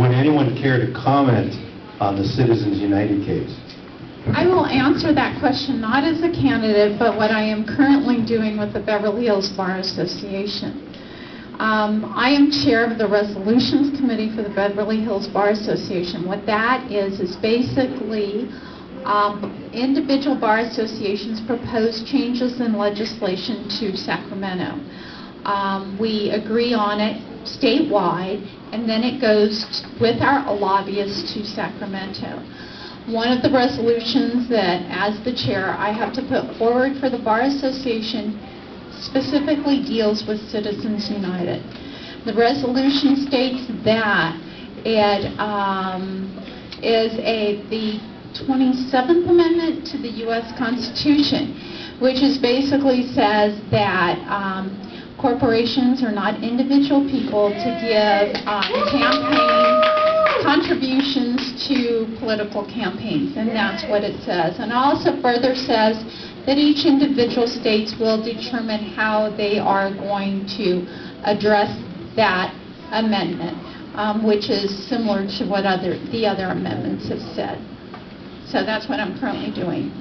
Would anyone care to comment on the Citizens United case? I will answer that question not as a candidate, but what I am currently doing with the Beverly Hills Bar Association. I am chair of the Resolutions Committee for the Beverly Hills Bar Association. What that is basically individual bar associations propose changes in legislation to Sacramento. We agree on it statewide, and then it goes with our lobbyists to Sacramento. One of the resolutions that, as the chair, I have to put forward for the Bar Association specifically deals with Citizens United. The resolution states that it is the 27th Amendment to the U.S. Constitution, which basically says that corporations are not individual people to give campaign contributions to political campaigns, and that's what it says. And also further says that each individual states will determine how they are going to address that amendment, which is similar to what the other amendments have said. So that's what I'm currently doing.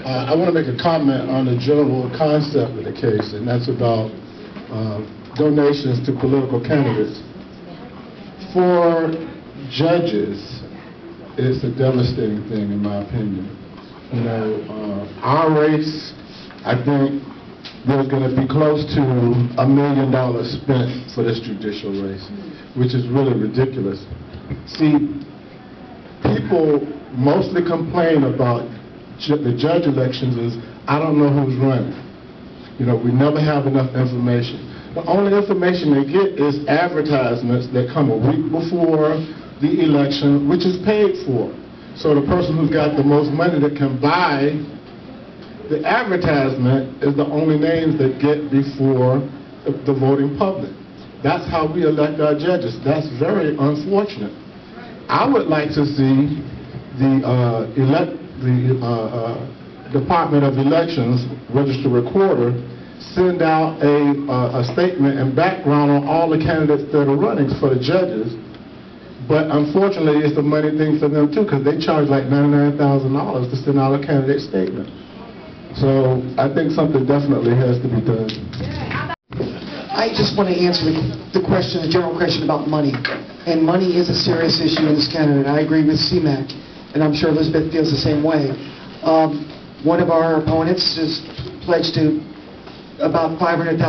I want to make a comment on the general concept of the case, and that's about donations to political candidates. For judges, it's a devastating thing, in my opinion. You know, our race, I think there's going to be close to $1 million spent for this judicial race, which is really ridiculous. See, people mostly complain about the judge elections is, I don't know who's running. You know, we never have enough information. The only information they get is advertisements that come a week before the election, which is paid for. So the person who's got the most money that can buy the advertisement is the only names that get before the voting public. That's how we elect our judges. That's very unfortunate. I would like to see the Department of Elections Register Recorder send out a statement and background on all the candidates that are running for the judges. But unfortunately, it's a money thing for them too, because they charge like $99,000 to send out a candidate statement. So I think something definitely has to be done. I just want to answer the question, the general question about money. And money is a serious issue in this Canada. I agree with CMAC, and I'm sure Elizabeth feels the same way. One of our opponents has pledged to about $500,000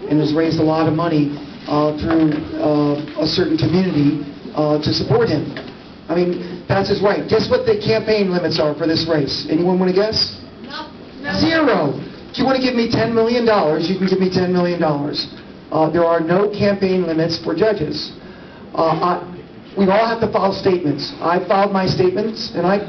and has raised a lot of money through a certain community to support him. I mean, that's his right. Guess what the campaign limits are for this race? Anyone want to guess? No. Zero. If you want to give me $10 million, you can give me $10 million. There are no campaign limits for judges. We all have to file statements. I filed my statements, and I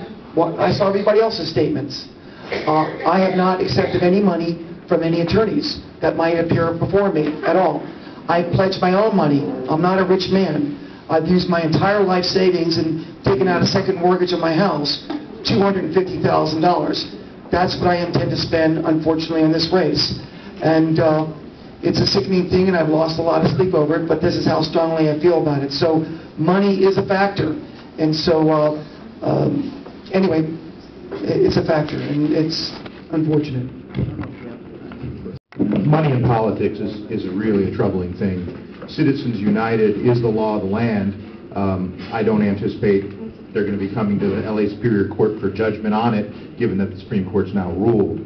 saw everybody else's statements. I have not accepted any money from any attorneys that might appear before me at all. I pledged my own money. I'm not a rich man. I've used my entire life savings and taken out a second mortgage on my house, $250,000. That's what I intend to spend, unfortunately, on this race. And it's a sickening thing, and I've lost a lot of sleep over it, but this is how strongly I feel about it. So money is a factor. And so, anyway, it's a factor, and it's unfortunate. Money in politics is really a troubling thing. Citizens United is the law of the land. I don't anticipate they're going to be coming to the LA Superior Court for judgment on it, given that the Supreme Court's now ruled.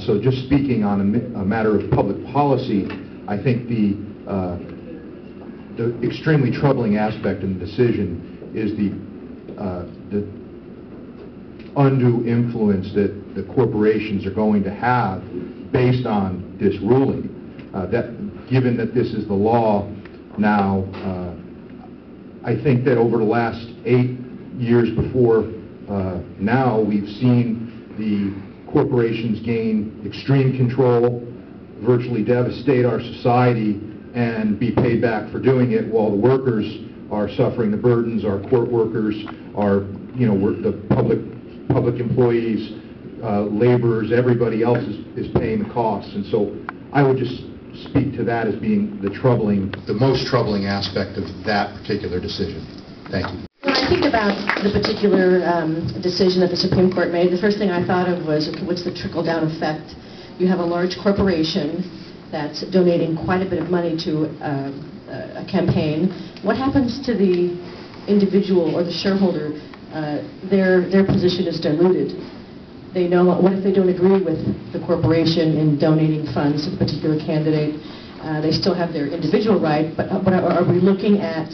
So just speaking on a matter of public policy, I think the extremely troubling aspect in the decision is the undue influence that the corporations are going to have based on this ruling. Given that this is the law now, I think that over the last 8 years before now, we've seen the corporations gain extreme control, virtually devastate our society, and be paid back for doing it, while the workers are suffering the burdens. Our court workers, our the public employees, laborers, everybody else is paying the costs. And so I would just speak to that as being the most troubling aspect of that particular decision. Thank you. When I think about the particular decision that the Supreme Court made, the first thing I thought of was, okay, what's the trickle-down effect? You have a large corporation that's donating quite a bit of money to a campaign. What happens to the individual or the shareholder? Their position is diluted. They know, what if they don't agree with the corporation in donating funds to the particular candidate? They still have their individual right, but are we looking at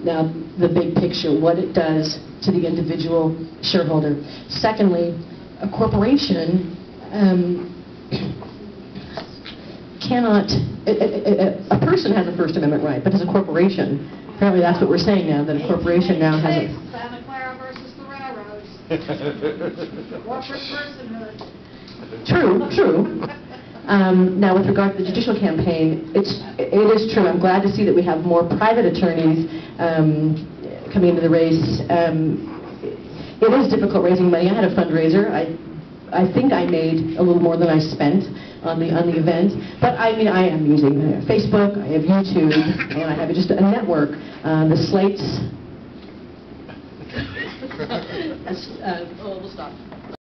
now the big picture, what it does to the individual shareholder? Secondly, a corporation cannot, a person has a First Amendment right, but as a corporation, apparently that's what we're saying now, that a corporation now has a... Santa Clara versus the railroads. Corporate personhood. True. Now, with regard to the judicial campaign, it is true. I'm glad to see that we have more private attorneys coming into the race. It is difficult raising money. I had a fundraiser. I think I made a little more than I spent on the event. But I mean, I am using Facebook, I have YouTube, and I have just a network. The slates. We'll stop.